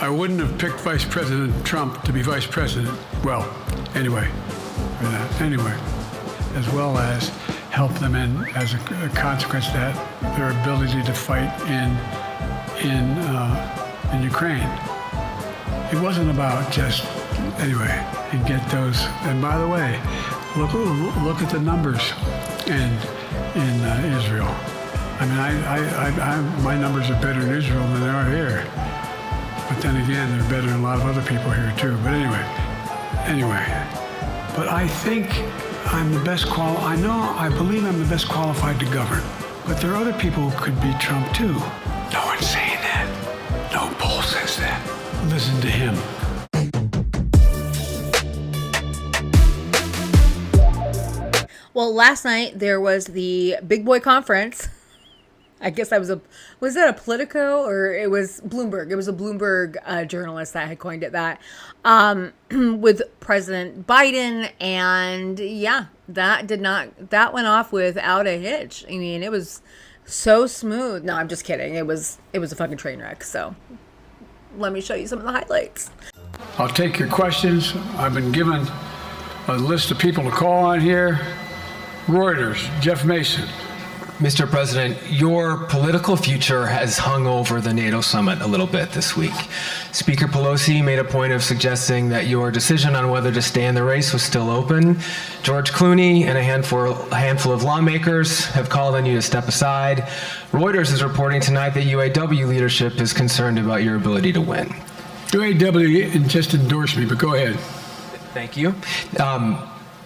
I wouldn't have picked Vice President Trump to be vice president. Well, anyway, as well as help them in, as a consequence of that, their ability to fight in Ukraine. It wasn't about just, anyway, and get those. And by the way, look at the numbers in Israel. I mean, my numbers are better in Israel than they are here. But then again, they're better than a lot of other people here too. But anyway. But I think I'm the best I believe I'm the best qualified to govern. But there are other people who could beat Trump too. No one's saying that. No poll says that. Listen to him. Well, last night there was the Big Boy Conference. I guess was that a Politico or it was Bloomberg? It was a Bloomberg journalist that had coined it that, with President Biden. And yeah, that went off without a hitch. I mean, it was so smooth. No, I'm just kidding. It was a fucking train wreck. So let me show you some of the highlights. I'll take your questions. I've been given a list of people to call on here. Reuters, Jeff Mason. Mr. President, your political future has hung over the NATO Summit a little bit this week. Speaker Pelosi made a point of suggesting that your decision on whether to stay in the race was still open. George Clooney and a handful of lawmakers have called on you to step aside. Reuters is reporting tonight that UAW leadership is concerned about your ability to win. UAW just endorsed me, but go ahead. Thank you.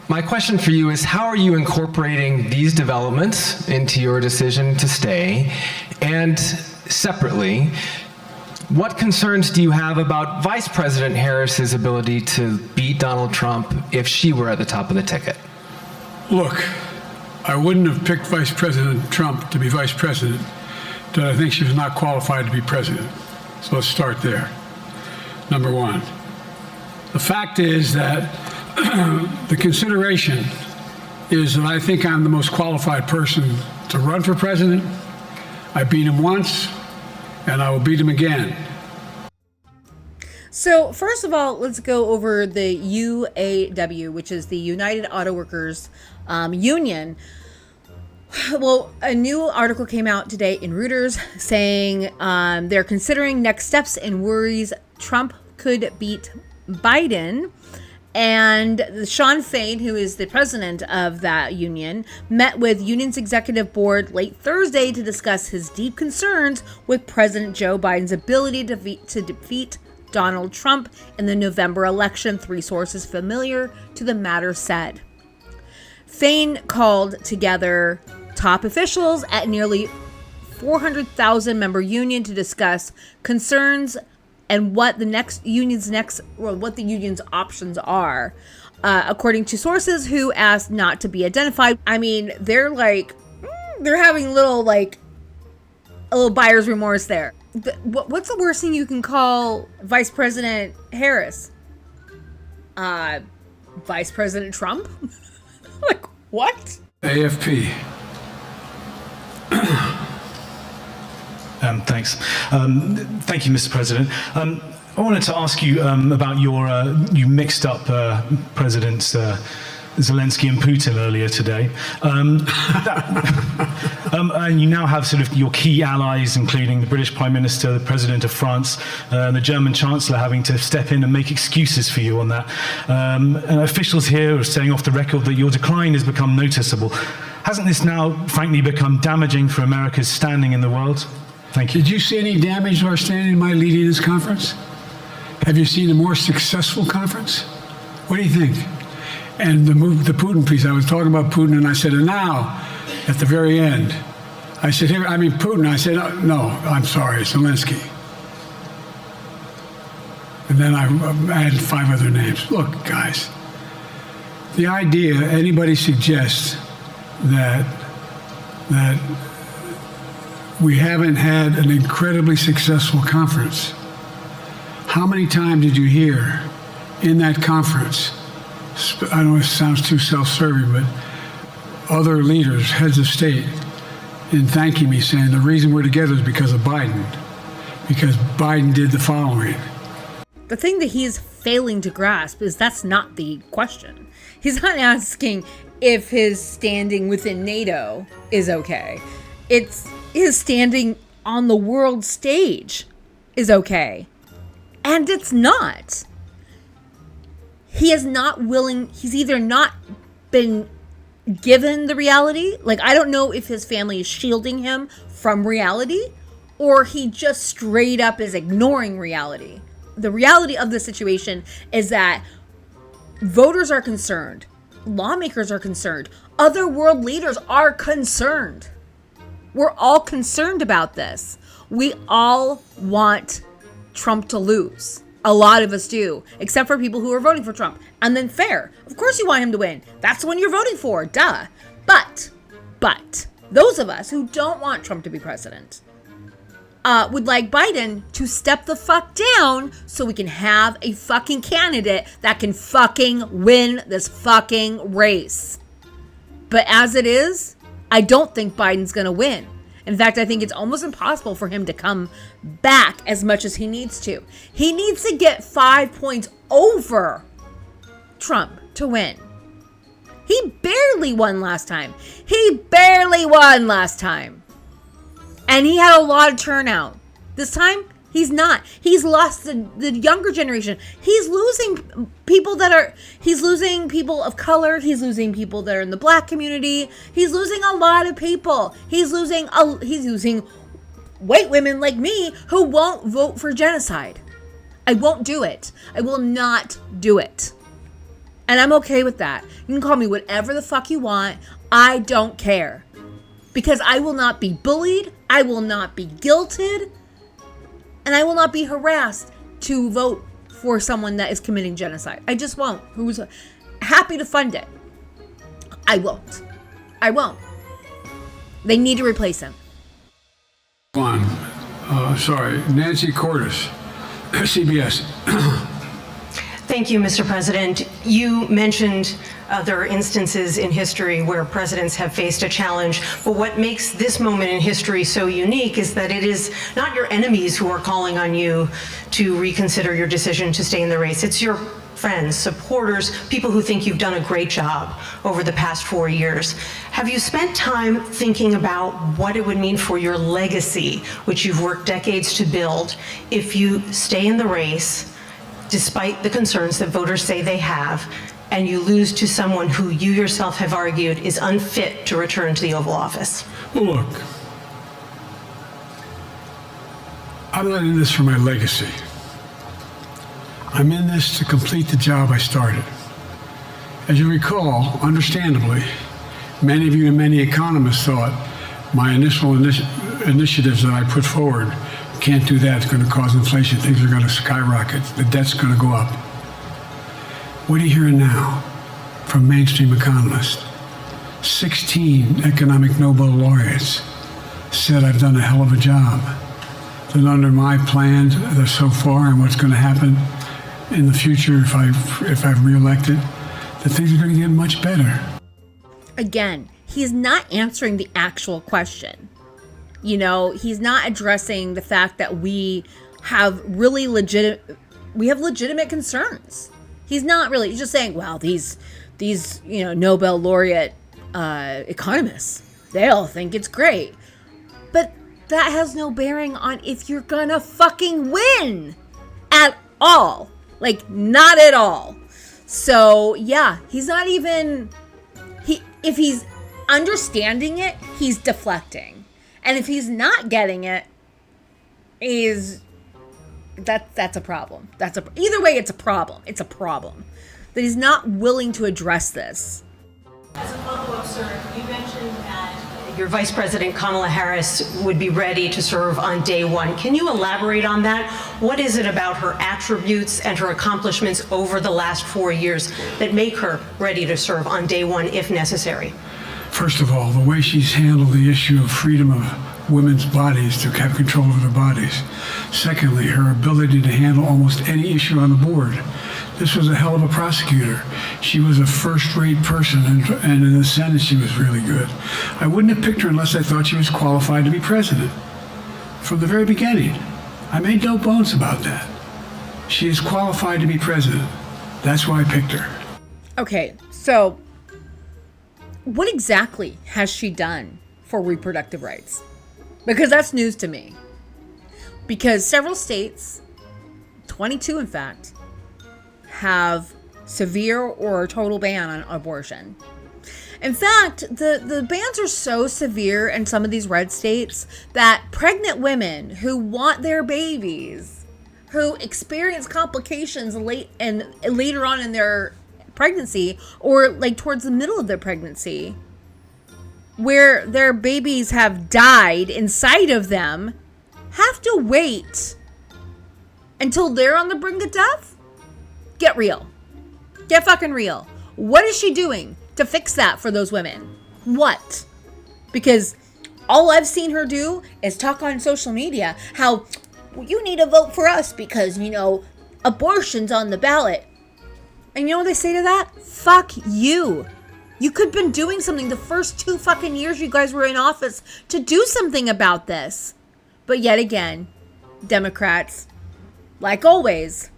My question for you is, how are you incorporating these developments into your decision to stay? And separately, what concerns do you have about Vice President Harris's ability to beat Donald Trump if she were at the top of the ticket? Look, I wouldn't have picked Vice President Trump to be vice president, but I think she was not qualified to be president. So let's start there. Number one. The fact is that the consideration is that I think I'm the most qualified person to run for president. I beat him once, and I will beat him again. So first of all, let's go over the UAW, which is the United Auto Workers Union. Well, a new article came out today in Reuters saying they're considering next steps and worries Trump could beat Biden. And Sean Fain, who is the president of that union, met with union's executive board late Thursday to discuss his deep concerns with President Joe Biden's ability to defeat Donald Trump in the November election, three sources familiar to the matter said. Fain called together top officials at nearly 400,000 member union to discuss concerns and what the union's options are, according to sources who asked not to be identified. I mean, they're having a little buyer's remorse there. What's the worst thing you can call Vice President Harris? Vice President Trump? Like, what? AFP. Thanks. Thank you, Mr. President. I wanted to ask you about you mixed up President Zelensky and Putin earlier today. And you now have sort of your key allies, including the British Prime Minister, the President of France, and the German Chancellor having to step in and make excuses for you on that. And officials here are saying off the record that your decline has become noticeable. Hasn't this now, frankly, become damaging for America's standing in the world? Thank you. Did you see any damage to our standing by leading this conference? Have you seen a more successful conference? What do you think? And the Putin piece, I was talking about Putin, and I said, and now, at the very end, I said, Putin. I said, no, I'm sorry, Zelensky. And then I added 5 other names. Look, guys, the idea anybody suggests that we haven't had an incredibly successful conference. How many times did you hear in that conference, I know it sounds too self-serving, but other leaders, heads of state, in thanking me, saying the reason we're together is because of Biden, because Biden did the following. The thing that he's failing to grasp is that's not the question. He's not asking if his standing within NATO is okay. It's his standing on the world stage is okay. And it's not. He is not willing, he's either not been given the reality, like I don't know if his family is shielding him from reality, or he just straight up is ignoring reality. The reality of the situation is that voters are concerned, lawmakers are concerned, other world leaders are concerned. We're all concerned about this. We all want Trump to lose. A lot of us do, except for people who are voting for Trump. And then fair. Of course you want him to win. That's the one you're voting for, duh. But, those of us who don't want Trump to be president would like Biden to step the fuck down so we can have a fucking candidate that can fucking win this fucking race. But as it is, I don't think Biden's gonna win. In fact, I think it's almost impossible for him to come back as much as he needs to. He needs to get 5 points over Trump to win. He barely won last time. And he had a lot of turnout. This time, he's not. He's lost the younger generation. He's losing people of color. He's losing people that are in the black community. He's losing a lot of people. He's losing white women like me who won't vote for genocide. I won't do it. I will not do it. And I'm okay with that. You can call me whatever the fuck you want. I don't care. Because I will not be bullied. I will not be guilted. And I will not be harassed to vote for someone that is committing genocide. I just won't. Who's happy to fund it? I won't. They need to replace him. Nancy Cordes, CBS. Thank you, Mr. President. You mentioned other instances in history where presidents have faced a challenge, but what makes this moment in history so unique is that it is not your enemies who are calling on you to reconsider your decision to stay in the race. It's your friends, supporters, people who think you've done a great job over the past 4 years. Have you spent time thinking about what it would mean for your legacy, which you've worked decades to build, if you stay in the race, despite the concerns that voters say they have, and you lose to someone who you yourself have argued is unfit to return to the Oval Office? Well, look, I'm not in this for my legacy. I'm in this to complete the job I started. As you recall, understandably, many of you and many economists thought my initial initiatives that I put forward, can't do that, it's going to cause inflation, things are going to skyrocket, the debt's going to go up. What are you hearing now from mainstream economists? 16 economic Nobel laureates said I've done a hell of a job. That under my plans so far and what's going to happen in the future if I'm reelected, that things are going to get much better. Again, he's not answering the actual question. You know, he's not addressing the fact that we have legitimate concerns. He's not really, he's just saying, well, these Nobel laureate economists, they all think it's great. But that has no bearing on if you're gonna fucking win at all. Like, not at all. So, yeah, he's not even, if he's understanding it, he's deflecting. And if he's not getting it, that's a problem. Either way, it's a problem. It's a problem that he's not willing to address this. As a follow-up, sir, you mentioned that your Vice President Kamala Harris would be ready to serve on day one. Can you elaborate on that? What is it about her attributes and her accomplishments over the last 4 years that make her ready to serve on day one if necessary? First of all, the way she's handled the issue of freedom of women's bodies to have control of their bodies. Secondly, her ability to handle almost any issue on the board. This was a hell of a prosecutor. She was a first-rate person, and in the Senate she was really good. I wouldn't have picked her unless I thought she was qualified to be president. From the very beginning. I made no bones about that. She is qualified to be president. That's why I picked her. Okay, so what exactly has she done for reproductive rights? Because that's news to me. Because several states, 22 in fact, have severe or total ban on abortion. In fact, the bans are so severe in some of these red states that pregnant women who want their babies, who experience complications later on in their pregnancy, or like towards the middle of their pregnancy, where their babies have died inside of them, have to wait until they're on the brink of death? Get real. Get fucking real. What is she doing to fix that for those women? What? Because all I've seen her do is talk on social media how, well, you need to vote for us because, you know, abortion's on the ballot. And you know what they say to that? Fuck you. You could have been doing something the first 2 fucking years you guys were in office to do something about this. But yet again, Democrats, like always,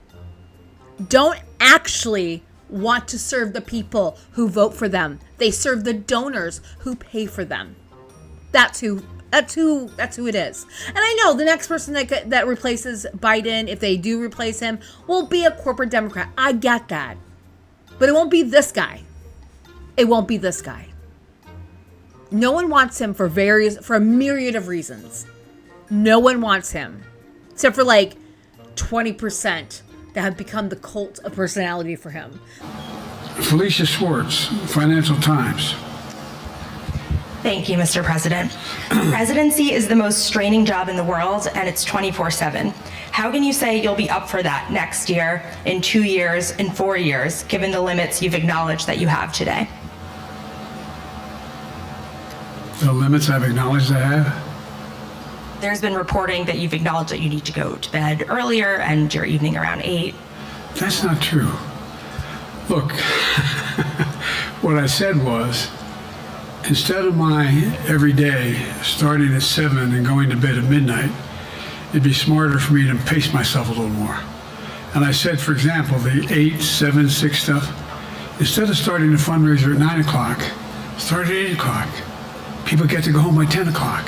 don't actually want to serve the people who vote for them. They serve the donors who pay for them. That's who it is. And I know the next person that replaces Biden, if they do replace him, will be a corporate Democrat. I get that. But it won't be this guy. It won't be this guy. No one wants him for a myriad of reasons. No one wants him. Except for like 20% that have become the cult of personality for him. Felicia Schwartz, Financial Times. Thank you, Mr. President. Presidency is the most straining job in the world, and it's 24/7. How can you say you'll be up for that next year, in 2 years, in 4 years, given the limits you've acknowledged that you have today? The limits I've acknowledged I have? There's been reporting that you've acknowledged that you need to go to bed earlier and your evening around 8. That's not true. Look, what I said was, instead of my every day starting at 7 and going to bed at midnight, it'd be smarter for me to pace myself a little more. And I said, for example, the 8, 7, 6 stuff, instead of starting the fundraiser at 9 o'clock, start at 8 o'clock. People get to go home by 10 o'clock.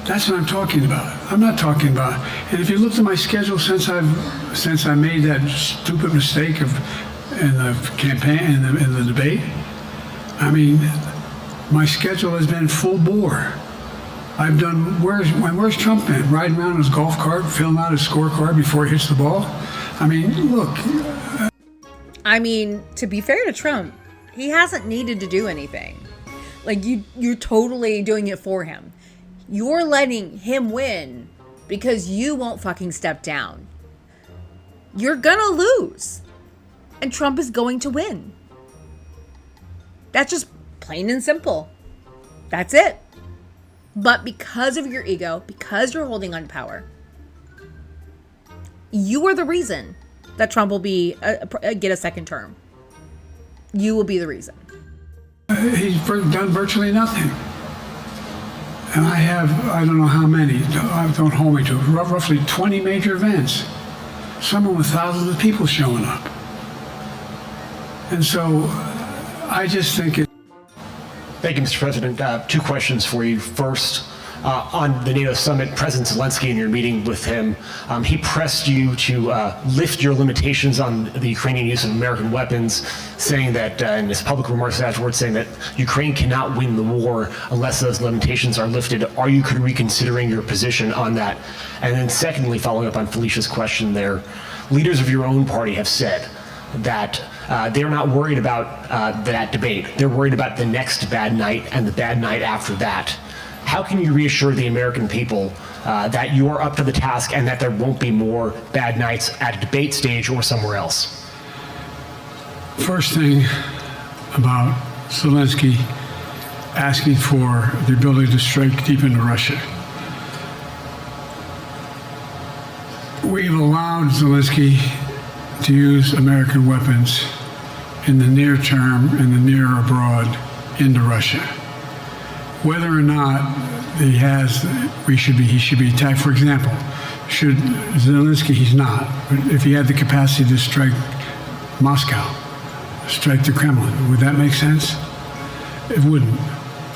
That's what I'm talking about. I'm not talking about, and if you looked at my schedule since I made that stupid mistake in the campaign, in the debate, I mean, my schedule has been full bore. I've done, where's Trump been? Riding around in his golf cart, filling out his scorecard before he hits the ball? I mean, look. I mean, to be fair to Trump, he hasn't needed to do anything. Like, you're totally doing it for him. You're letting him win because you won't fucking step down. You're gonna lose. And Trump is going to win. That's just plain and simple. That's it. But because of your ego, because you're holding on to power, you are the reason that Trump will be get a second term. You will be the reason. He's done virtually nothing. And I have, I don't know how many, don't hold me to it, roughly 20 major events. Some with thousands of people showing up. And so I just think it. Thank you, Mr. President. 2 questions for you. First, on the NATO Summit, President Zelensky, in your meeting with him, he pressed you to lift your limitations on the Ukrainian use of American weapons, saying that, in his public remarks afterwards, saying that Ukraine cannot win the war unless those limitations are lifted. Are you reconsidering your position on that? And then secondly, following up on Felicia's question there, leaders of your own party have said that they're not worried about that debate. They're worried about the next bad night and the bad night after that. How can you reassure the American people that you are up to the task and that there won't be more bad nights at a debate stage or somewhere else? First thing about Zelensky asking for the ability to strike deep into Russia. We've allowed Zelensky to use American weapons in the near term, in the near or abroad, into Russia. Whether or not he should be attacked. For example, Should Zelensky, he's not, but if he had the capacity to strike Moscow, strike the Kremlin, would that make sense? It wouldn't.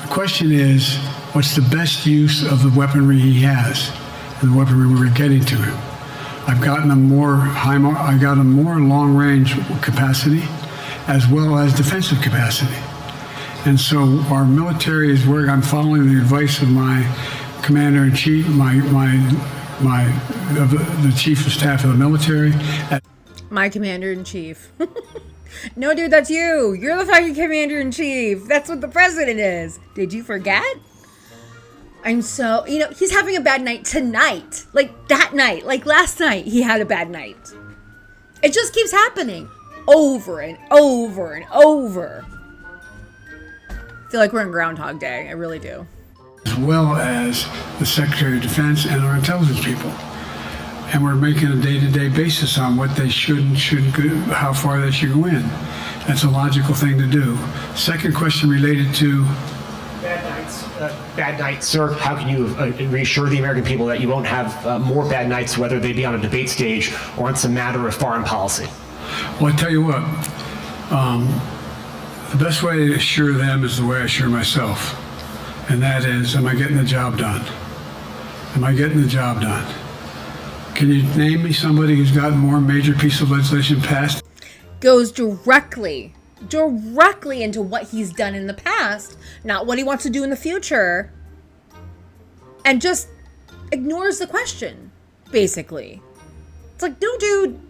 The question is, what's the best use of the weaponry he has and the weaponry we're getting to him? I've gotten him more long-range capacity as well as defensive capacity. And so our military is where I'm following the advice of my commander-in-chief, the chief of staff of the military. My commander-in-chief. No, dude, that's you. You're the fucking commander-in-chief. That's what the president is. Did you forget? He's having a bad night tonight. Like that night. Like last night, he had a bad night. It just keeps happening. Over and over and over. I feel like we're in Groundhog Day. I really do. As well as the Secretary of Defense and our intelligence people. And we're making a day-to-day basis on what they shouldn't go, how far they should go in. That's a logical thing to do. Second question related to Bad nights, sir. How can you reassure the American people that you won't have more bad nights, whether they be on a debate stage or on some matter of foreign policy? Well, I tell you what, the best way to assure them is the way I assure myself. And that is, am I getting the job done? Am I getting the job done? Can you name me somebody who's gotten more major piece of legislation passed? Goes directly into what he's done in the past, not what he wants to do in the future, and just ignores the question, basically. It's like, no, dude,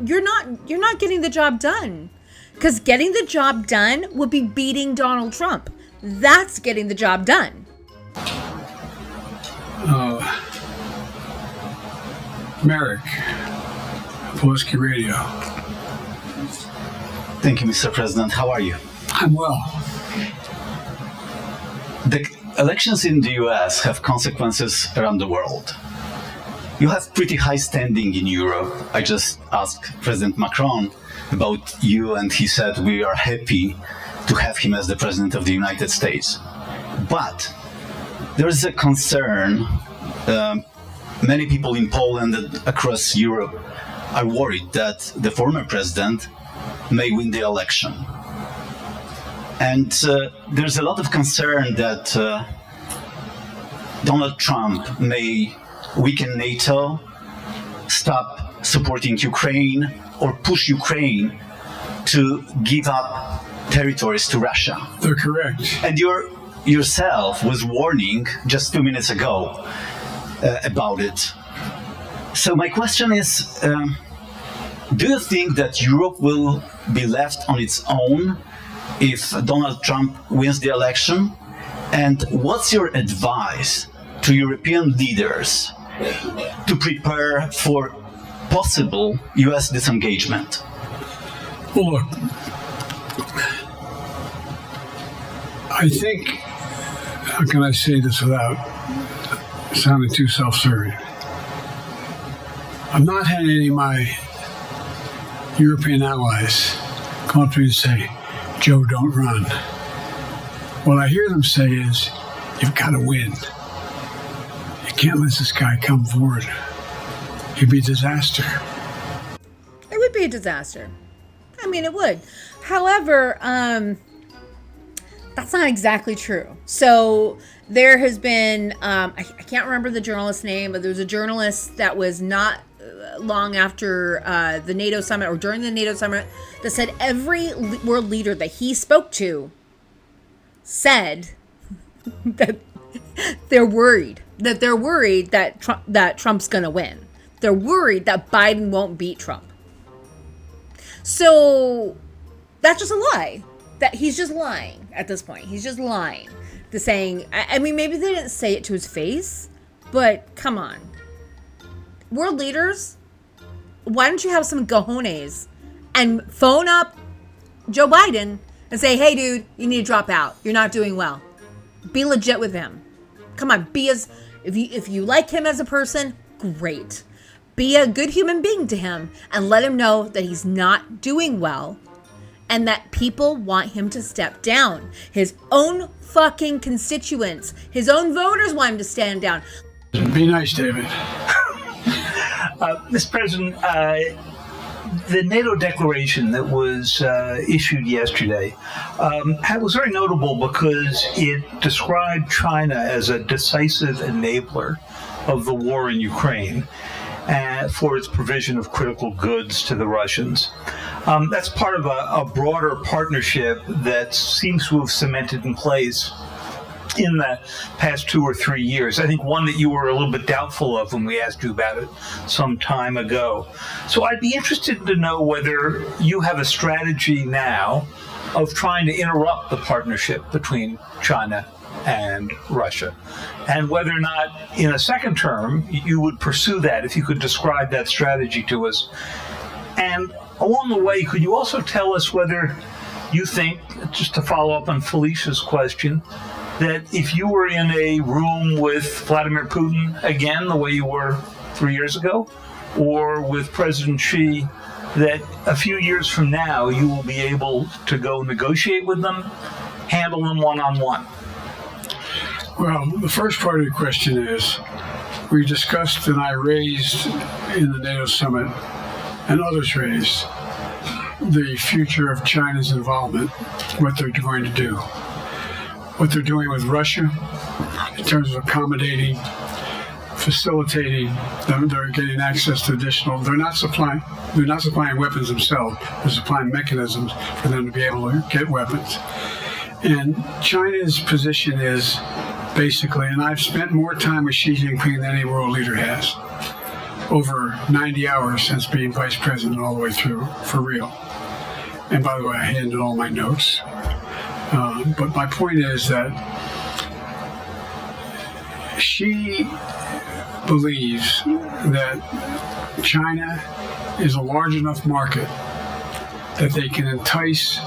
you're not getting the job done. Because getting the job done would be beating Donald Trump. That's getting the job done. Merrick, Pulaski Radio. Thank you, Mr. President. How are you? I'm well. The elections in the US have consequences around the world. You have pretty high standing in Europe. I just asked President Macron about you, and he said we are happy to have him as the President of the United States. But there is a concern. Many people in Poland and across Europe are worried that the former president may win the election. And there's a lot of concern that Donald Trump may weaken NATO, stop supporting Ukraine, or push Ukraine to give up territories to Russia. They're correct. And yourself was warning just 2 minutes ago about it. So my question is, do you think that Europe will be left on its own if Donald Trump wins the election? And what's your advice to European leaders to prepare for possible US disengagement? Well, look, I think, how can I say this without sounding too self-serving? I've not had any of my European allies come up to me and say, Joe, don't run. What I hear them say is, you've got to win. You can't let this guy come forward. It'd be a disaster. It would be a disaster. I mean, it would. However, that's not exactly true. So there has been, I can't remember the journalist's name, but there was a journalist that was not long after the NATO Summit or during the NATO Summit that said every world leader that he spoke to said that they're worried that Trump's going to win. They're worried that Biden won't beat Trump. So that's just a lie. That he's just lying at this point. He's just lying. To saying, I mean, maybe they didn't say it to his face, but come on. World leaders, why don't you have some cojones and phone up Joe Biden and say, hey, dude, you need to drop out. You're not doing well. Be legit with him. Come on, if you like him as a person, great. Be a good human being to him and let him know that he's not doing well and that people want him to step down. His own fucking constituents, his own voters want him to stand down. Be nice, David. Mr. President, the NATO declaration that was issued yesterday was very notable because it described China as a decisive enabler of the war in Ukraine for its provision of critical goods to the Russians. That's part of a broader partnership that seems to have cemented in place in the past 2 or 3 years. I think one that you were a little bit doubtful of when we asked you about it some time ago. So I'd be interested to know whether you have a strategy now of trying to interrupt the partnership between China and Russia, and whether or not in a second term you would pursue that, if you could describe that strategy to us. And along the way, could you also tell us whether you think, just to follow up on Felicia's question, that if you were in a room with Vladimir Putin again, the way you were 3 years ago, or with President Xi, that a few years from now you will be able to go negotiate with them, handle them one-on-one? Well, the first part of the question is, we discussed and I raised in the NATO Summit, and others raised, the future of China's involvement, what they're going to do. What they're doing with Russia in terms of accommodating, facilitating them. They're getting access to additional. They're not supplying weapons themselves. They're supplying mechanisms for them to be able to get weapons. And China's position is basically, and I've spent more time with Xi Jinping than any world leader has, over 90 hours since being vice president all the way through, for real. And by the way, I handed all my notes. But my point is that she believes that China is a large enough market that they can entice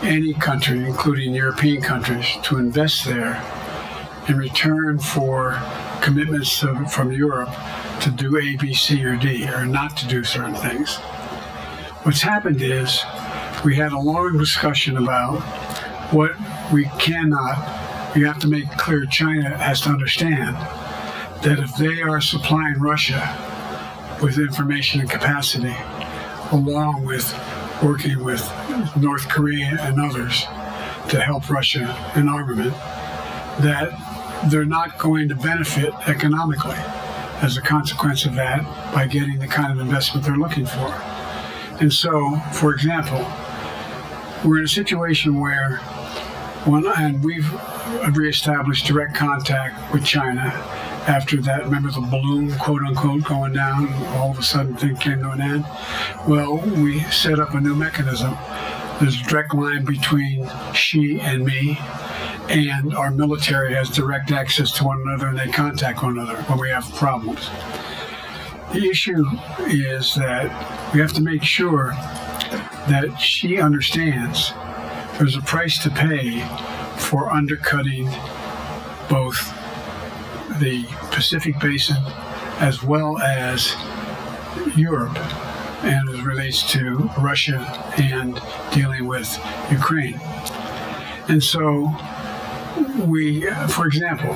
any country, including European countries, to invest there in return for commitments from Europe to do A, B, C, or D, or not to do certain things. What's happened is we had a long discussion about what we you have to make clear, China has to understand that if they are supplying Russia with information and capacity, along with working with North Korea and others to help Russia in armament, that they're not going to benefit economically as a consequence of that by getting the kind of investment they're looking for. And so, for example, we're in a situation where we've reestablished direct contact with China after that. Remember the balloon, quote unquote, going down, all of a sudden things came to an end? Well, we set up a new mechanism. There's a direct line between Xi and me, and our military has direct access to one another, and they contact one another when we have problems. The issue is that we have to make sure that Xi understands there's a price to pay for undercutting both the Pacific Basin as well as Europe, and as it relates to Russia and dealing with Ukraine. And so for example,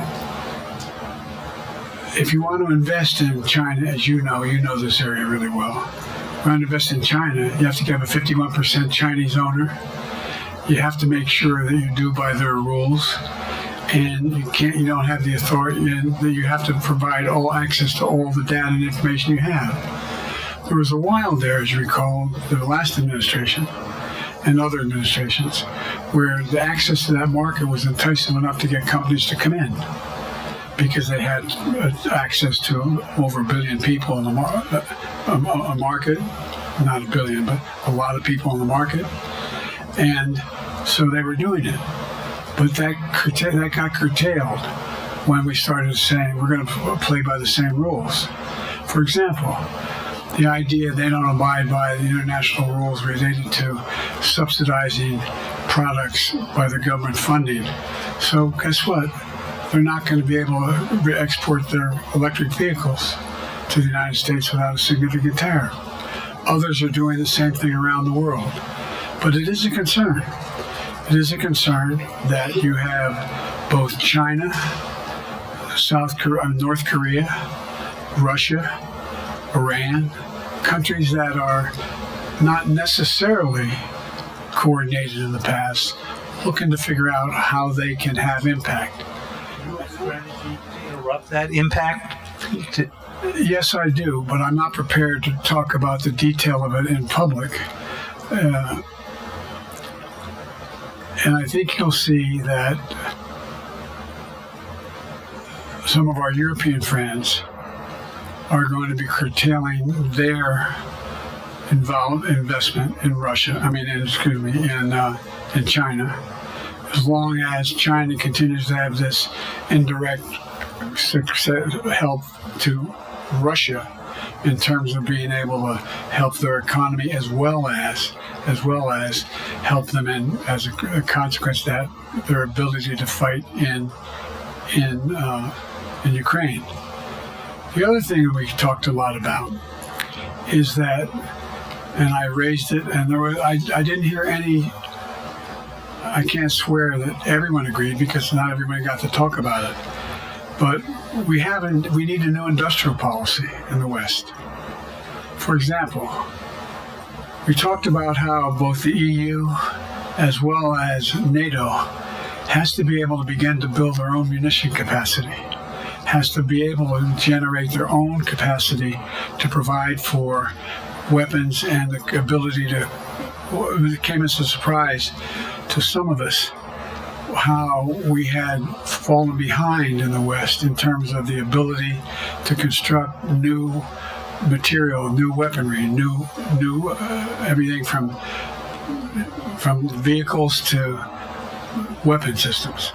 if you want to invest in China, as you know this area really well, if you want to invest in China, you have to have a 51% Chinese owner. You have to make sure that you do by their rules, and you don't have the authority, and that you have to provide all access to all the data and information you have. There was a while there, as you recall, the last administration and other administrations, where the access to that market was enticing enough to get companies to come in, because they had access to over 1 billion people in the a market, not 1 billion, but a lot of people in the market. And so they were doing it. But that got curtailed when we started saying we're going to play by the same rules. For example, the idea they don't abide by the international rules related to subsidizing products by the government funding. So guess what? They're not going to be able to export their electric vehicles to the United States without a significant tariff. Others are doing the same thing around the world. But it is a concern. It is a concern that you have both China North Korea, Russia, Iran, countries that are not necessarily coordinated in the past, looking to figure out how they can have impact. Strategy to interrupt that impact? Yes, I do, but I'm not prepared to talk about the detail of it in public. And I think you'll see that some of our European friends are going to be curtailing their investment in in China, as long as China continues to have this indirect help to Russia in terms of being able to help their economy as well as help them in, as a consequence of that, their ability to fight in Ukraine. The other thing that we talked a lot about is that, and I raised it, and I didn't hear any. I can't swear that everyone agreed because not everybody got to talk about it. But we need a new industrial policy in the West. For example, we talked about how both the EU as well as NATO has to be able to begin to build their own munition capacity, has to be able to generate their own capacity to provide for weapons and the ability to. It came as a surprise to some of us how we had fallen behind in the West in terms of the ability to construct new material, new weaponry, new everything from vehicles to weapon systems.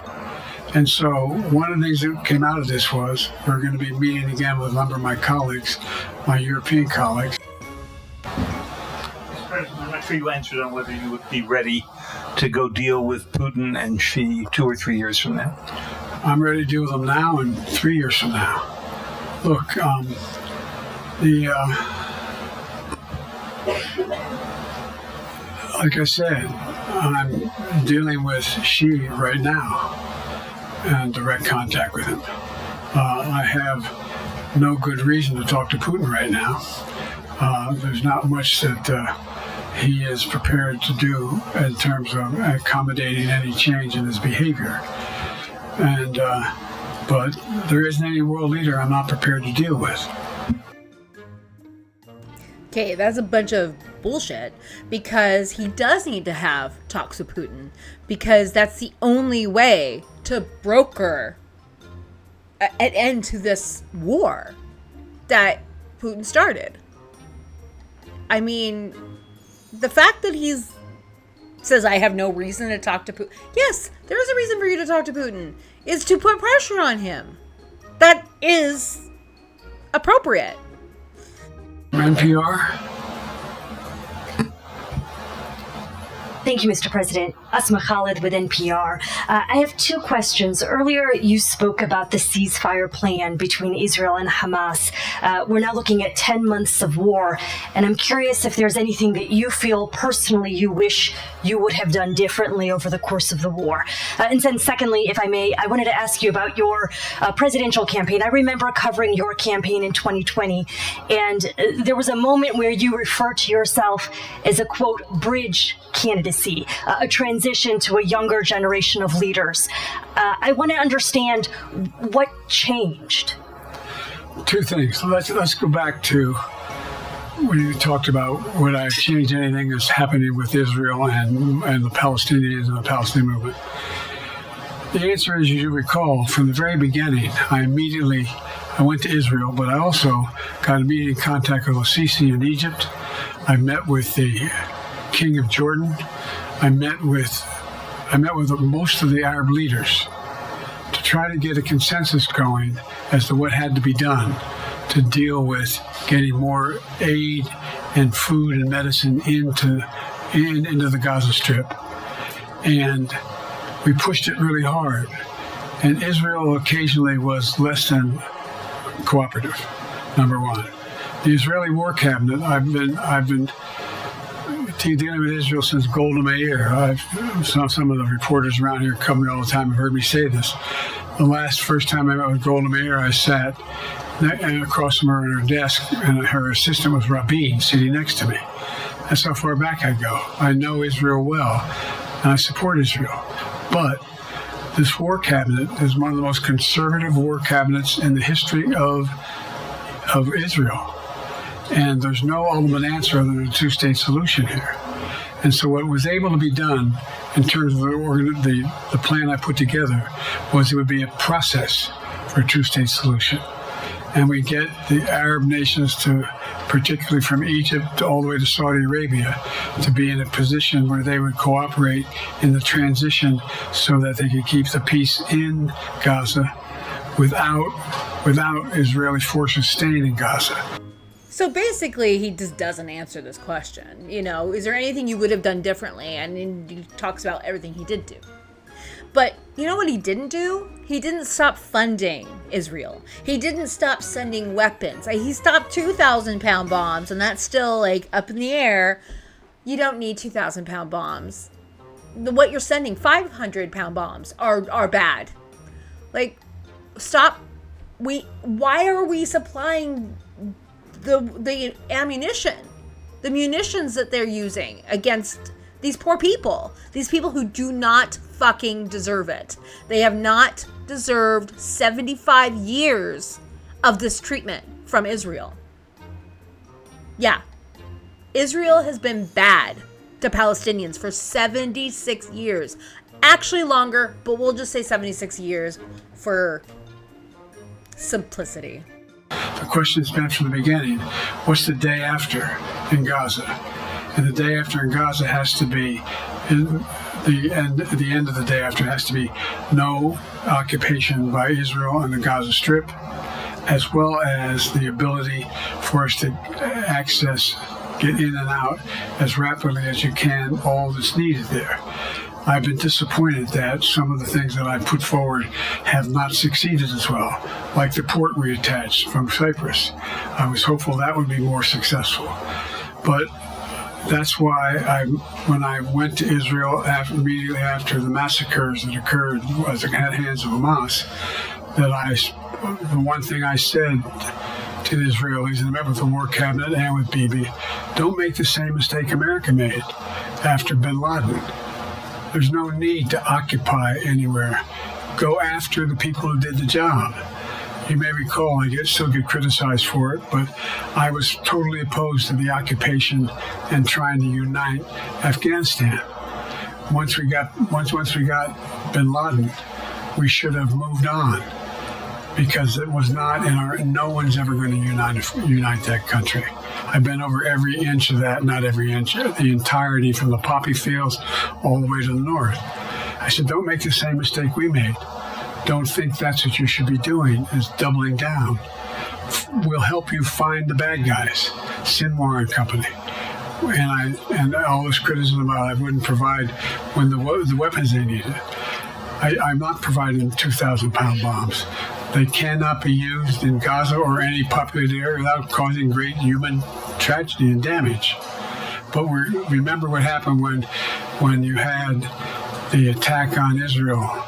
And so one of the things that came out of this was we're going to be meeting again with a number of my colleagues, my European colleagues. I'm not sure you answered on whether you would be ready to go deal with Putin and Xi 2 or 3 years from now. I'm ready to deal with them now and 3 years from now. Look, like I said, I'm dealing with Xi right now and direct contact with him. I have no good reason to talk to Putin right now. There's not much that he is prepared to do in terms of accommodating any change in his behavior. And but there isn't any world leader I'm not prepared to deal with. Okay, that's a bunch of bullshit, because he does need to have talks with Putin, because that's the only way to broker an end to this war that Putin started. I mean, the fact that he's says I have no reason to talk to Putin. Yes, there is a reason for you to talk to Putin. Is to put pressure on him. That is appropriate. NPR. Thank you, Mr. President. Asma Khalid with NPR. I have 2 questions. Earlier, you spoke about the ceasefire plan between Israel and Hamas. We're now looking at 10 months of war, and I'm curious if there's anything that you feel personally you wish you would have done differently over the course of the war. And then secondly, if I may, I wanted to ask you about your presidential campaign. I remember covering your campaign in 2020, and there was a moment where you referred to yourself as a, quote, bridge candidacy, a transition to a younger generation of leaders. I want to understand what changed. 2 things. Let's go back to when you talked about would I change anything that's happening with Israel and the Palestinians and the Palestinian movement. The answer is, you recall, from the very beginning, I went to Israel, but I also got immediate contact with Sisi in Egypt. I met with the King of Jordan. I met with most of the Arab leaders to try to get a consensus going as to what had to be done to deal with getting more aid and food and medicine into the Gaza Strip. And we pushed it really hard. And Israel occasionally was less than cooperative, number one. The Israeli War Cabinet, I've been dealing with Israel since Golda Meir. Some of the reporters around here come all the time have heard me say this. first time I met with Golda Meir, I sat across from her at her desk, and her assistant was Rabin sitting next to me. That's how far back I go. I know Israel well, and I support Israel. But this war cabinet is one of the most conservative war cabinets in the history of Israel. And there's no ultimate answer other than a two-state solution here. And so what was able to be done in terms of the plan I put together was it would be a process for a two-state solution. And we get the Arab nations to, particularly from Egypt all the way to Saudi Arabia, to be in a position where they would cooperate in the transition so that they could keep the peace in Gaza without Israeli forces staying in Gaza. So basically, he just doesn't answer this question. Is there anything you would have done differently? And he talks about everything he did do. But you know what he didn't do? He didn't stop funding Israel. He didn't stop sending weapons. He stopped 2,000-pound bombs, and that's still up in the air. You don't need 2,000-pound bombs. What you're sending, 500-pound bombs, are bad. Stop. Why are we supplying the ammunition, the munitions that they're using against these poor people, these people who do not fucking deserve it? They have not deserved 75 years of this treatment from Israel. Yeah, Israel has been bad to Palestinians for 76 years. Actually longer, but we'll just say 76 years for simplicity. The question has been from the beginning, what's the day after in Gaza? And the day after in Gaza has to be, the end of the day after has to be no occupation by Israel on the Gaza Strip, as well as the ability for us to get in and out as rapidly as you can, all that's needed there. I've been disappointed that some of the things that I put forward have not succeeded as well, like the port reattached from Cyprus. I was hopeful that would be more successful. But that's why when I went to Israel immediately after the massacres that occurred at the hands of Hamas, the one thing I said to the Israelis, and I met with the war cabinet and with Bibi, don't make the same mistake America made after bin Laden. There's no need to occupy anywhere. Go after the people who did the job. You may recall, I still get criticized for it, but I was totally opposed to the occupation and trying to unite Afghanistan. Once we got bin Laden, we should have moved on, because it was not no one's ever going to unite that country. I've been over every inch of that, not every inch, the entirety from the poppy fields all the way to the north. I said, don't make the same mistake we made. Don't think that's what you should be doing, is doubling down. We'll help you find the bad guys, Sinwar and company. And all this criticism about I wouldn't provide when the weapons they needed. I'm not providing 2,000-pound bombs. They cannot be used in Gaza or any populated area without causing great human tragedy and damage. But remember what happened when you had the attack on Israel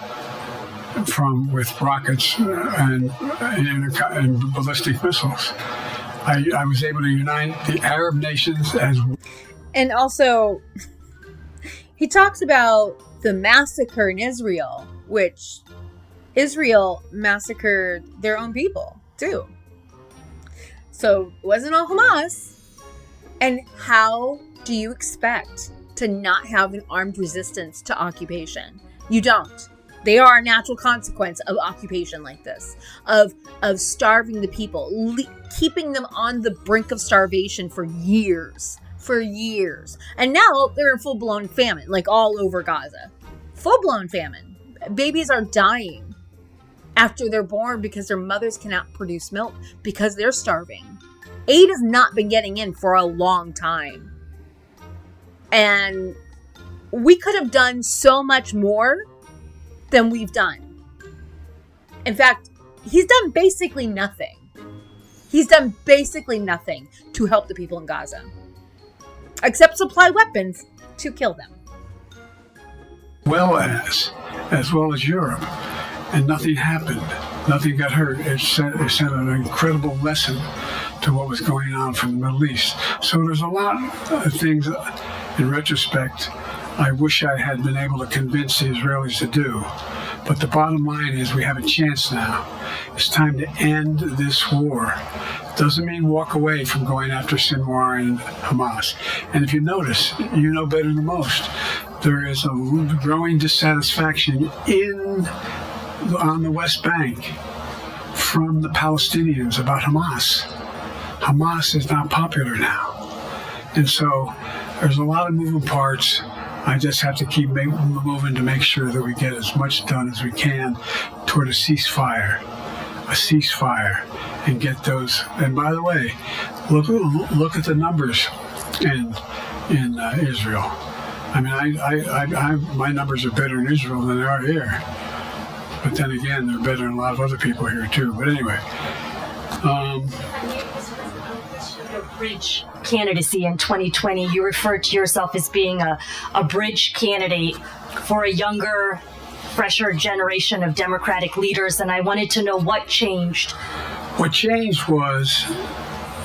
with rockets and ballistic missiles. I was able to unite the Arab nations as. And also, he talks about the massacre in Israel, which Israel massacred their own people too. So it wasn't all Hamas. And how do you expect to not have an armed resistance to occupation? You don't. They are a natural consequence of occupation like this, of starving the people, keeping them on the brink of starvation for years. And now they're in full-blown famine, like all over Gaza. Full-blown famine. Babies are dying after they're born because their mothers cannot produce milk because they're starving. Aid has not been getting in for a long time. And we could have done so much more than we've done. In fact, he's done basically nothing. He's done basically nothing to help the people in Gaza, except supply weapons to kill them. As well as Europe. and nothing happened. Nothing got hurt. It sent an incredible lesson to what was going on from the Middle East. So there's a lot of things, in retrospect, I wish I had been able to convince the Israelis to do. But the bottom line is we have a chance now. It's time to end this war. Doesn't mean walk away from going after Sinwar and Hamas. And if you notice, you know better than most, there is a growing dissatisfaction on the West Bank from the Palestinians about Hamas. Hamas is not popular now. And so there's a lot of moving parts. I just have to keep moving to make sure that we get as much done as we can toward a ceasefire, and get those. And by the way, look at the numbers in Israel. I mean, my numbers are better in Israel than they are here. But then again, they're better than a lot of other people here too. But anyway. Your bridge candidacy in 2020, you referred to yourself as being a bridge candidate for a younger, fresher generation of Democratic leaders, and I wanted to know what changed. What changed was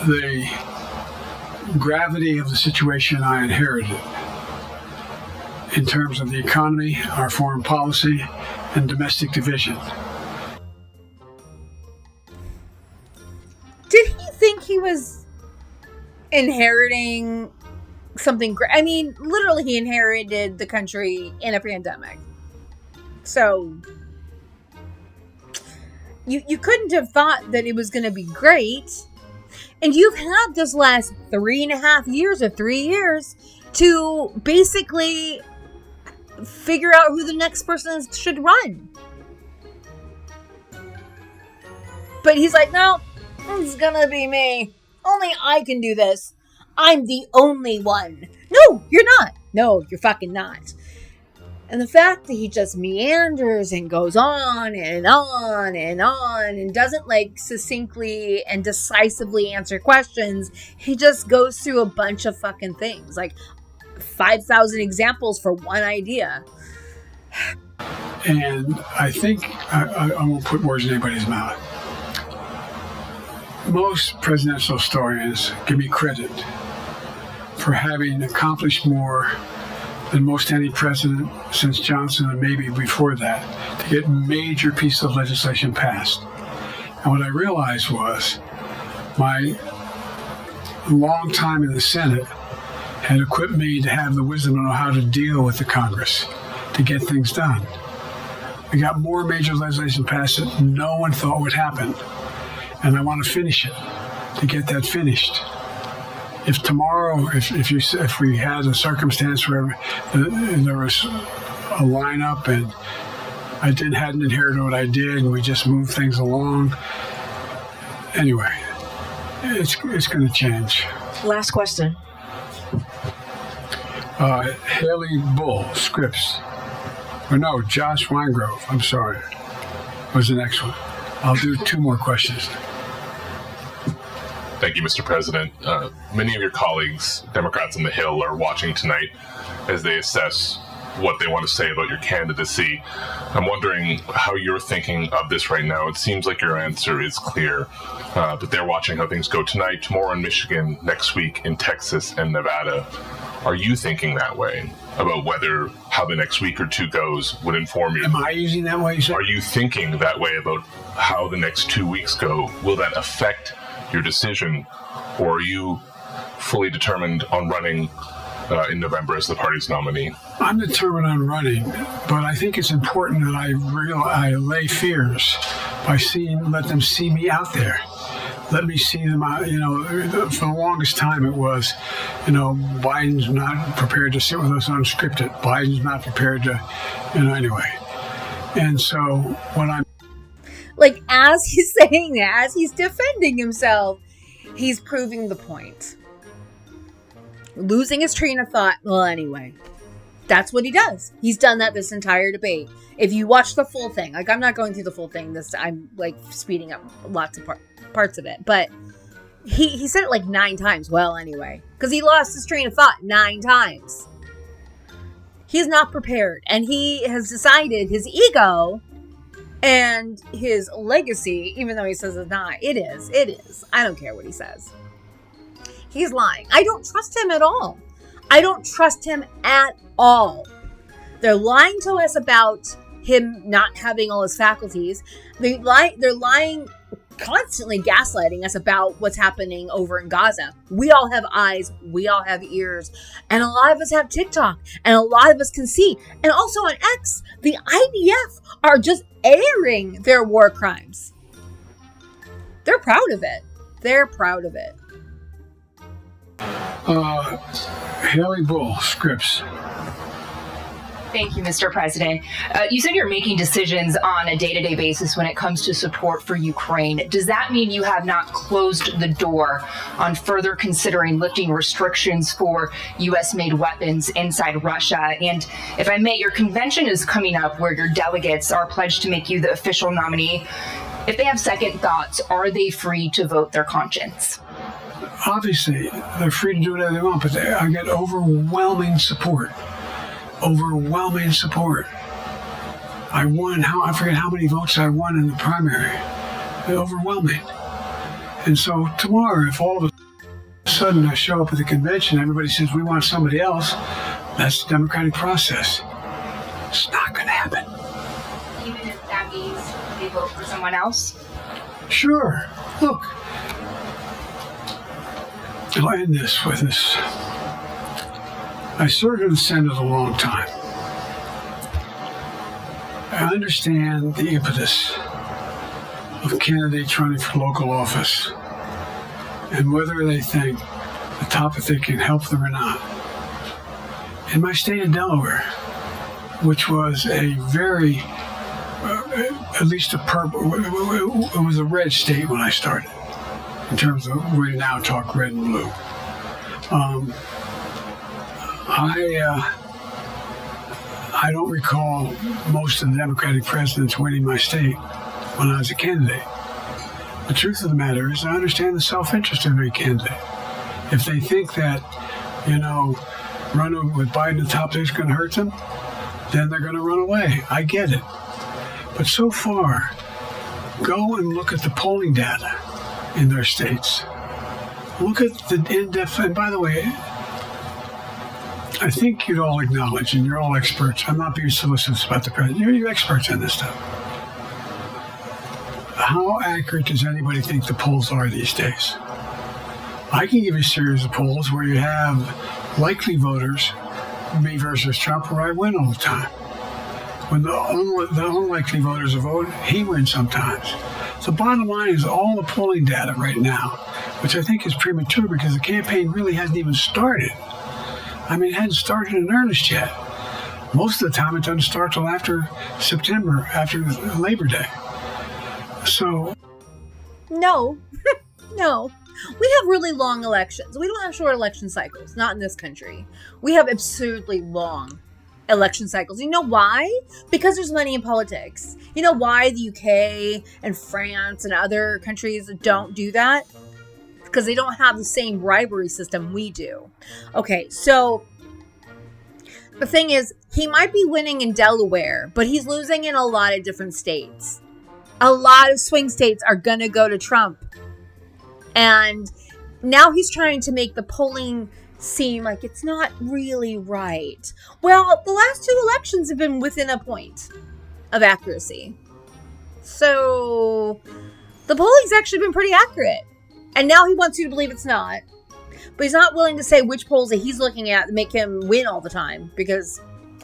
the gravity of the situation I inherited in terms of the economy, our foreign policy, and domestic division. Did he think he was inheriting something great? I mean, literally, he inherited the country in a pandemic. So you couldn't have thought that it was going to be great. And you've had this last 3.5 years or 3 years to basically figure out who the next person should run. But he's like, no, it's gonna be me. Only I can do this. I'm the only one. No, you're not. No, you're fucking not. And the fact that he just meanders and goes on and on and on and doesn't succinctly and decisively answer questions, he just goes through a bunch of fucking things. 5,000 examples for one idea. And I think, I won't put words in anybody's mouth. Most presidential historians give me credit for having accomplished more than most any president since Johnson and maybe before that to get major pieces of legislation passed. And what I realized was my long time in the Senate had equipped me to have the wisdom to know how to deal with the Congress to get things done. We got more major legislation passed that no one thought would happen. And I want to finish it, to get that finished. If tomorrow, if we had a circumstance where there was a lineup and I hadn't inherited what I did and we just moved things along, anyway, it's going to change. Last question. Haley Bull, Scripps. Or no, Josh Weingrove, I'm sorry, was the next one. I'll do 2 more questions. Thank you, Mr. President. Many of your colleagues, Democrats on the Hill, are watching tonight as they assess what they want to say about your candidacy. I'm wondering how you're thinking of this right now. It seems like your answer is clear, but they're watching how things go tonight, tomorrow in Michigan, next week in Texas and Nevada. Are you thinking that way about how the next week or 2 goes would inform you? Am I using that way? Are you thinking that way about how the next 2 weeks go? Will that affect your decision, or are you fully determined on running in November as the party's nominee? I'm determined on running, but I think it's important that I lay fears by let them see me out there. Let me see them out. For the longest time it was, Biden's not prepared to sit with us unscripted. Biden's not prepared to, anyway. And so what I'm as he's saying that, as he's defending himself, he's proving the point. Losing his train of thought. Well, anyway, that's what he does. He's done that this entire debate. If you watch the full thing, I'm not going through the full thing. I'm speeding up lots of parts of it, but he said it 9 times. Well, anyway, because he lost his train of thought 9 times. He's not prepared, and he has decided his ego And his legacy, even though he says it's not, it is. I don't care what he says. He's lying. I don't trust him at all. I don't trust him at all. They're lying to us about him not having all his faculties. They're lying, constantly gaslighting us about what's happening over in Gaza. We all have eyes. We all have ears. And a lot of us have TikTok. And a lot of us can see. And also on X, the IDF are just airing their war crimes. They're proud of it. They're proud of it. Haley Bull, Scripps. Thank you, Mr. President. You said you're making decisions on a day-to-day basis when it comes to support for Ukraine. Does that mean you have not closed the door on further considering lifting restrictions for U.S.-made weapons inside Russia? And if I may, your convention is coming up where your delegates are pledged to make you the official nominee. If they have second thoughts, are they free to vote their conscience? Obviously, they're free to do whatever they want, but I get overwhelming support. Overwhelming support. I won, I forget how many votes I won in the primary. They're overwhelming. And so tomorrow, if all of a sudden I show up at the convention, everybody says we want somebody else, that's the democratic process. It's not going to happen. Even if that means they vote for someone else? Sure. Look, I'll end this with this. I served in the Senate a long time. I understand the impetus of candidates running for local office and whether they think the top if they can help them or not. In my state of Delaware, which was a very, at least a purple, it was a red state when I started, in terms of we now talk red and blue. I don't recall most of the Democratic presidents winning my state when I was a candidate. The truth of the matter is I understand the self-interest of every candidate. If they think that, running with Biden at the top is going to hurt them, then they're going to run away. I get it. But so far, go and look at the polling data in their states. Look at the in-depth, and by the way, I think you'd all acknowledge, and you're all experts. I'm not being solicitous about the president. You're experts in this stuff. How accurate does anybody think the polls are these days? I can give you a series of polls where you have likely voters, me versus Trump, where I win all the time. When the unlikely voters vote, he wins sometimes. The bottom line is all the polling data right now, which I think is premature because the campaign really hasn't even started. It hadn't started in earnest yet. Most of the time, it doesn't start till after September, after Labor Day. So, no. No. We have really long elections. We don't have short election cycles, not in this country. We have absurdly long election cycles. You know why? Because there's money in politics. You know why the UK and France and other countries don't do that? Because they don't have the same bribery system we do. Okay, so the thing is, he might be winning in Delaware, but he's losing in a lot of different states. A lot of swing states are going to go to Trump. And now he's trying to make the polling seem like it's not really right. Well, the last two elections have been within a point of accuracy. So the polling's actually been pretty accurate. And now he wants you to believe it's not. But he's not willing to say which polls that he's looking at that make him win all the time. Because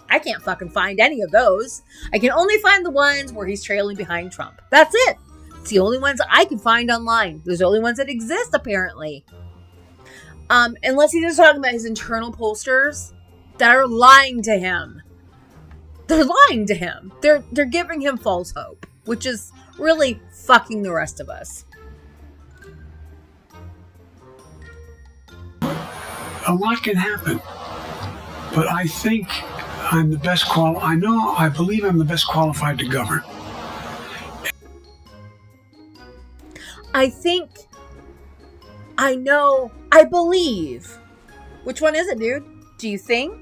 I can't fucking find any of those. I can only find the ones where he's trailing behind Trump. That's it. It's the only ones I can find online. There's the only ones that exist, apparently. Unless he's just talking about his internal pollsters that are lying to him. They're lying to him. They're giving him false hope. Which is really fucking the rest of us. A lot can happen, but I think I'm the best I believe I'm the best qualified to govern. I believe. Which one is it, dude? Do you think?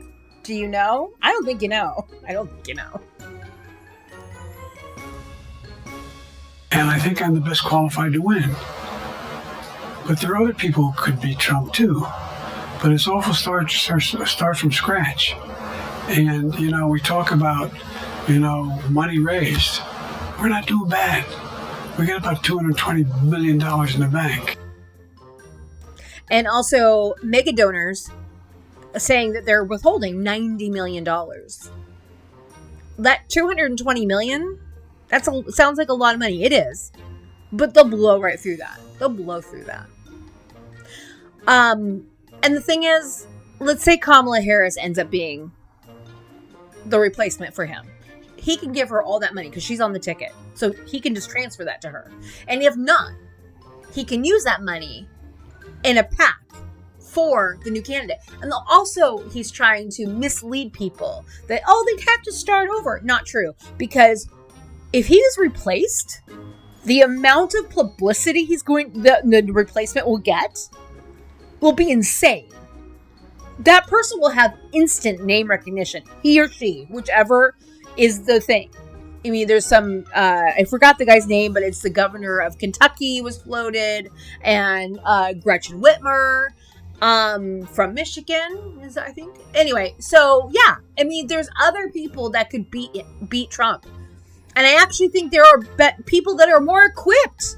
Do you know? I don't think you know. I don't think you know. and I think I'm the best qualified to win. But there are other people who could beat Trump too. But it's awful start from scratch. And, we talk about, money raised. We're not doing bad. We got about $220 million in the bank. And also mega donors saying that they're withholding $90 million. That $220 million, sounds like a lot of money. It is. But they'll blow right through that. They'll blow through that. And the thing is, let's say Kamala Harris ends up being the replacement for him. He can give her all that money because she's on the ticket. So he can just transfer that to her. And if not, he can use that money in a PAC for the new candidate. And also, he's trying to mislead people that, they'd have to start over. Not true. Because if he is replaced, the amount of publicity the replacement will get will be insane. That person will have instant name recognition. He or she, whichever is the thing. I mean, there's some, I forgot the guy's name, but it's the governor of Kentucky was floated, and Gretchen Whitmer from Michigan, is that, I think? Anyway, so yeah, I mean, there's other people that could beat Trump. And I actually think there are people that are more equipped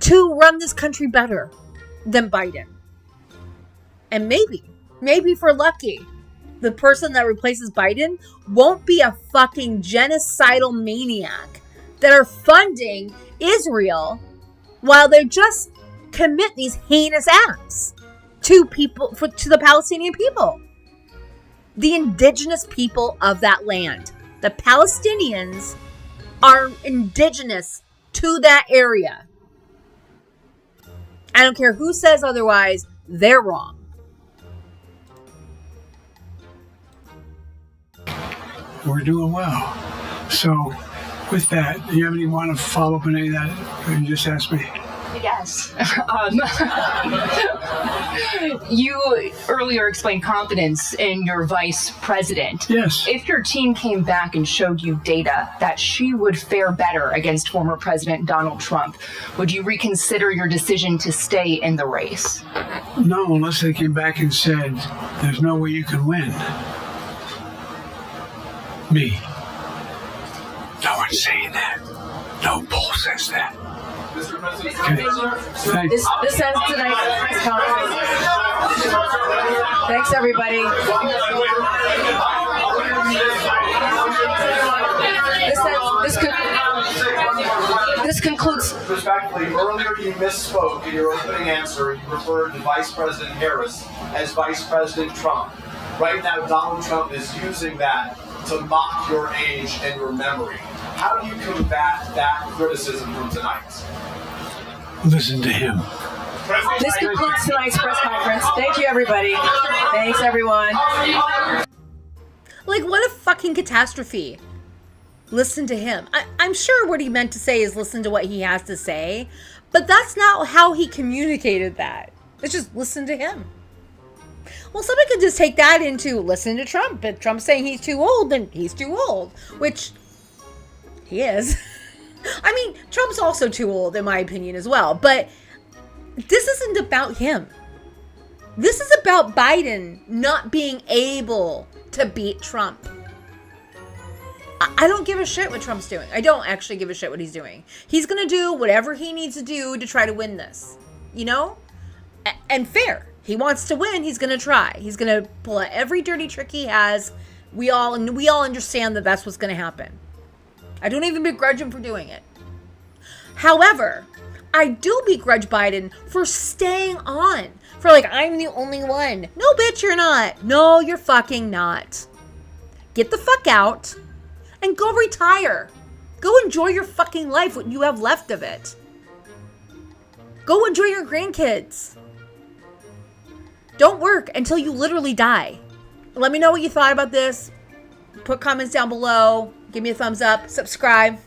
to run this country better than Biden. And maybe if we're lucky, the person that replaces Biden won't be a fucking genocidal maniac that are funding Israel while they just commit these heinous acts to the Palestinian people, the indigenous people of that land. The Palestinians are indigenous to that area. I don't care who says otherwise, they're wrong. We're doing well. So, with that, do you have any want to follow up on any of that you just asked me? Yes. You earlier explained confidence in your vice president. Yes. If your team came back and showed you data that she would fare better against former President Donald Trump, would you reconsider your decision to stay in the race? No, unless they came back and said, there's no way you can win. Me. No one's saying that. No poll says that. Mr. President, okay. This ends tonight's press conference. Thanks, everybody. This concludes. Respectfully, earlier you misspoke in your opening answer. You referred to Vice President Harris as Vice President Trump. Right now, Donald Trump is using that to mock your age and your memory. How do you combat that criticism from tonight? Listen to him. This concludes tonight's press conference. Thank you, everybody. Thanks, everyone. Like, what a fucking catastrophe. Listen to him. I'm sure what he meant to say is listen to what he has to say, but that's not how he communicated that. It's just listen to him. Well, somebody could just take that into listen to Trump. If Trump's saying he's too old, then he's too old, which he is. I mean, Trump's also too old, in my opinion, as well. But this isn't about him. This is about Biden not being able to beat Trump. I don't give a shit what Trump's doing. I don't actually give a shit what he's doing. He's going to do whatever he needs to do to try to win this. You know? And fair. He wants to win. He's going to try. He's going to pull out every dirty trick he has. We all understand that that's what's going to happen. I don't even begrudge him for doing it. However, I do begrudge Biden for staying on. For like, I'm the only one. No, bitch, you're not. No, you're fucking not. Get the fuck out and go retire. Go enjoy your fucking life, what you have left of it. Go enjoy your grandkids. Don't work until you literally die. Let me know what you thought about this. Put comments down below. Give me a thumbs up. Subscribe.